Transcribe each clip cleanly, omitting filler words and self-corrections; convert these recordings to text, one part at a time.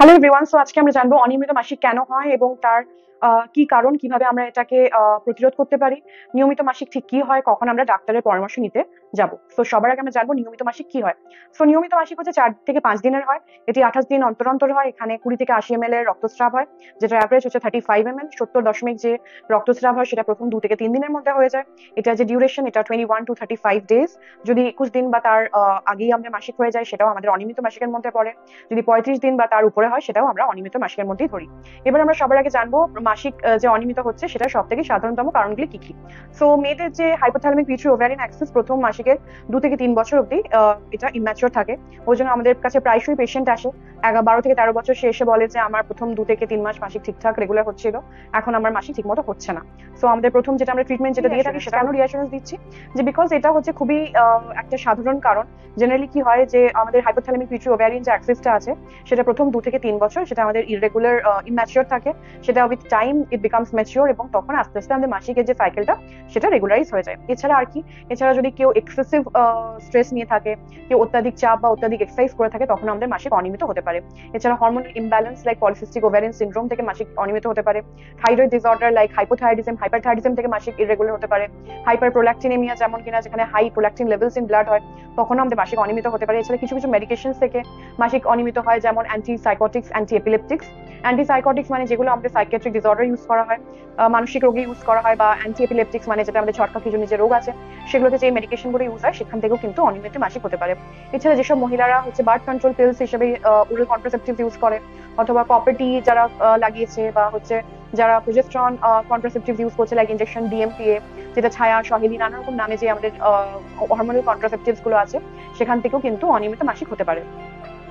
Hello everyone. So আজকে আমরা জানবো অনিয়মিত মাসিক কেন হয় এবং তার কি কারণ, কিভাবে আমরা এটাকে প্রতিরোধ করতে পারি। নিয়মিত মাসিক ঠিক কি হয়, কখন আমরা ডাক্তারের পরামর্শ নিতে যাব। সো সবার আগে আমরা জানবো নিয়মিত মাসিক কি হয়। সো নিয়মিত মাসিক হচ্ছে 4 থেকে 5 দিনের হয়। এটি 28 দিন অন্তর অন্তর হয়। এখানে 20 থেকে 80 ml এর রক্তস্রাব হয়, যেটা অ্যাভারেজ হচ্ছে 35 ml। 70 যে রক্তস্রাব হয় সেটা প্রথম 2 থেকে 3 দিনের মধ্যে হয়ে যায়। এটা যে ডিউরেশন, এটা 21 to 35 ডেজ। যদি 21 দিন বা তার আগেই আমাদের মাসিক হয়ে যায় সেটাও আমাদের অনিয়মিত মাসিকের মধ্যে পড়ে। যদি 35 দিন বা তার উপরে হয় সেটাও আমরা অনিয়মিত মাসিকের মধ্যেই ধরি। এবার আমরা সবার আগে জানবো মাসিক যে অনিয়মিত হচ্ছে সেটা সব থেকে সাধারণতম কারণগুলি কি কি। সো মেয়েদের যে হাইপোথ্যালামিক পিটুইটারি ওভারিয়ান অ্যাক্সিস প্রথম মাসিকের 2 থেকে 3 বছর অবধি এটা ইম্যাচিওর থাকে। ওই জন্য আমাদের কাছে প্রায়শই পেশেন্ট আসে 12 থেকে 13 বছর, সে এসে বলে যে আমার প্রথম 2 থেকে 3 মাস মাসিক ঠিকঠাক রেগুলার হচ্ছিল, এখন আমার মাসিক ঠিকমতো হচ্ছে না। সো আমাদের প্রথম যেটা আমরা ট্রিটমেন্ট যেটা দিয়ে থাকি সেটা কেন রিঅ্যাসুরেন্স দিচ্ছি, যে বিকজ এটা হচ্ছে খুবই একটা সাধারণ কারণ। জেনারেলি কি হয় যে আমাদের হাইপোথ্যালামিক পিটুইটারি ওভারিয়ান যে অ্যাক্সিসটা আছে সেটা প্রথম 2 থেকে 3 বছর সেটা আমাদের ইররেগুলার ইম্যাচিওর থাকে। সেটা with time it becomes mature এবং তখন আস্তে আস্তে আমাদের মাসিকের যে সাইকেলটা সেটা রেগুলারাইজ হয়ে যায়। এছাড়া আর কি, এছাড়া যদি কেউ এক্সেসিভ স্ট্রেস নিয়ে থাকে, কেউ অত্যাধিক চাপ বা অত্যাধিক এক্সারসাইজ করে থাকে, তখন আমাদের মাসিক অনিয়মিত হতে পারে। এছাড়া hormonal imbalance like polycystic ovarian syndrome থেকে মাসিক অনিয়মিত হতে পারে। Thyroid disorder like hypothyroidism, hyperthyroidism থেকে মাসিক ইররেগুলার হতে পারে। হাইপারপ্রোল্যাকটিনেমিয়া যেমন কিনা, যেখানে high prolactin levels in blood হয়, তখন আমাদের মাসিক অনিয়মিত হতে পারে। এছাড়া কিছু কিছু মেডিকেশন থেকে মাসিক অনিয়মিত হয়, যেমন অ্যান্টিসাইকোটিক্স, অ্যান্টি এপিলেপটিক্স। অ্যান্টিসাইকোটিক্স মানে যেগুলো আমাদের সাইকিয়াট্রিক ডিসঅর্ডার ইউজ করা হয়, মানসিক রোগে ইউজ করা হয়, বা অ্যান্টি এপিলেপটিক্স মানে যেটা আমাদের ছটকা খিঁচুনি যে রোগ আছে সেগুলোতে যে মেডিকেশনগুলো ইউজ হয় সেখান থেকেও কিন্তু অনিয়মিত মাসিক হতে পারে। এছাড়া যেসব মহিলারা হচ্ছে বার্থ কন্ট্রোল পিলস হিসেবে ওরাল কন্ট্রাসেপটিভ ইউজ করে, অথবা কপারটি যারা লাগিয়েছে, বা হচ্ছে যারা প্রোজেস্টেরন কন্ট্রাসেপটিভ ইউজ করছে লাইক ইনজেকশন, ডিএমপিএ, যেটা ছায়া, সহেলি, নানা রকম নামে যে আমাদের হরমোনাল কন্ট্রাসেপটিভস গুলো আছে, সেখান থেকেও কিন্তু অনিয়মিত মাসিক হতে পারে।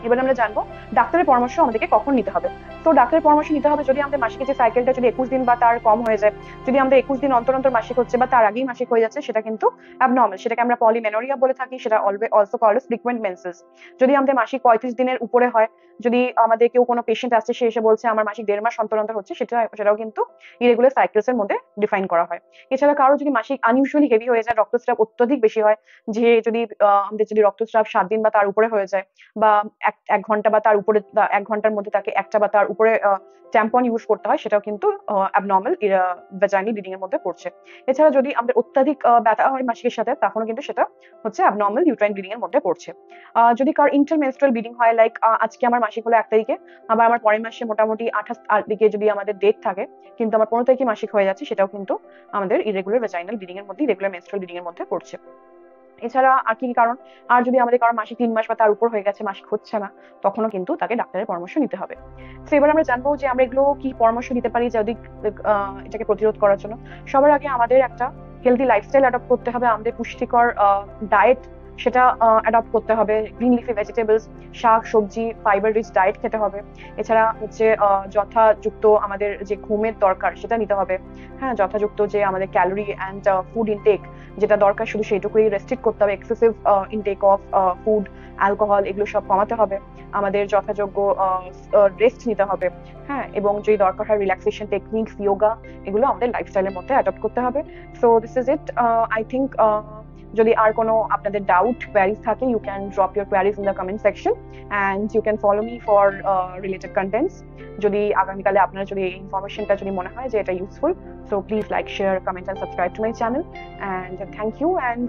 এবার আমরা জানবো ডাক্তারের পরামর্শ আমাদেরকে কখন নিতে হবে। তো ডাক্তারের পরামর্শ নিতে হবে যদি আমাদের মাসিকের যে সাইকেলটা যদি 21 দিন বা তার কম হয়ে যায়। যদি আমাদের 21 দিন অন্তর অন্তর মাসিক হচ্ছে বা তার আগেই মাসিক হয়ে যাচ্ছে, সেটা কিন্তু অ্যাবনর্মাল, সেটাকে আমরা পলিমেনোরিয়া বলে থাকি, সেটা অলসো কল্ড ফ্রিকুয়েন্ট মেন্সেস। যদি আমাদের মাসিক 35 দিনের উপরে হয়, যদি আমাদের কেউ কোনো পেশেন্ট আসছে, সে এসে বলছে আমার মাসিক 1.5 মাস অন্তর অন্তর হচ্ছে, সেটাও কিন্তু ইরেগুলার সাইকেলস এর মধ্যে ডিফাইন করা হয়। এছাড়া কারো যদি মাসিক আনইউজুয়ালি হেভি হয়ে যায়, রক্তস্রাব অত্যধিক বেশি হয়, যে যদি আমাদের যদি রক্তস্রাব 7 দিন বা তার উপরে হয়ে যায়, বা এক ঘন্টা বা তার উপরে, 1 ঘন্টার মধ্যে তাকে একটা বা তার উপরে ট্যাম্পন ইউজ করতে হয়, সেটাও কিন্তু অ্যাবনর্মাল ভ্যাজাইনাল ব্লিডিং এর মধ্যে পড়ছে। এছাড়া যদি আমাদের অত্যাধিক ব্যথা হয় মাসিকের সাথে, তখনও কিন্তু সেটা হচ্ছে অ্যাবনর্মাল ইউট্রাইন ব্লিডিং এর মধ্যে পড়ছে। যদি কার ইন্টারমেনস্ট্রুয়াল ব্লিডিং হয়, লাইক আজকে আমার মাসিক হলো 1 তারিখে, আবার আমার পরের মাসে মোটামুটি 28 তারিখে যদি আমাদের ডেট থাকে, কিন্তু আমার 15 তারিখে মাসিক হয়ে যাচ্ছে, সেটাও কিন্তু আমাদের ইরেগুলার ভ্যাজাইনাল ব্লিডিং এর মধ্যে, ইরেগুলার মেনস্ট্রুয়াল ব্লিডিং এর মধ্যে পড়ছে। এছাড়া আর কি কারণ, আর যদি আমাদের কারো মাসিক 3 মাস বা তার উপর হয়ে গেছে, মাসিক হচ্ছে না, তখনও কিন্তু তাকে ডাক্তারের পরামর্শ নিতে হবে। তো এবার আমরা জানবো যে আমরা এগুলো কি পরামর্শ দিতে পারি যদি এটাকে প্রতিরোধ করার জন্য। সবার আগে আমাদের একটা হেলদি লাইফস্টাইল অ্যাডপ্ট করতে হবে, আমাদের পুষ্টিকর ডায়েট সেটা অ্যাডপ্ট করতে হবে। গ্রিন লিফি ভেজিটেবলস, শাক সবজি, ফাইবার রিচ ডায়েট খেতে হবে। এছাড়া হচ্ছে যথাযুক্ত আমাদের যে ঘুমের দরকার সেটা নিতে হবে। হ্যাঁ, যথাযুক্ত যে আমাদের ক্যালোরি অ্যান্ড ফুড ইনটেক যেটা দরকার শুধু সেইটুকুই রেস্ট্রিক্ট করতে হবে। Excessive intake of food, alcohol, এগুলো সব কমাতে হবে। আমাদের যথাযোগ্য রেস্ট নিতে হবে। হ্যাঁ, এবং যদি দরকার হয় রিল্যাক্সেশন টেকনিক্স, ইয়োগা, এগুলো আমাদের লাইফস্টাইলের মধ্যে অ্যাডপ্ট করতে হবে। So this is it. I think যদি আর কোনো আপনাদের ডাউট কোয়ারিজ থাকে, you can drop your queries in the comment section and you can follow me for related contents. যদি আগামীকালে আপনার যদি এই ইনফরমেশনটা যদি মনে হয় যে এটা useful, so please like, share, comment and subscribe to my channel. And thank you, and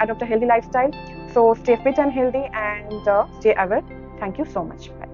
adopt a healthy lifestyle. So stay fit and healthy, and stay aware. Thank you so much. Bye.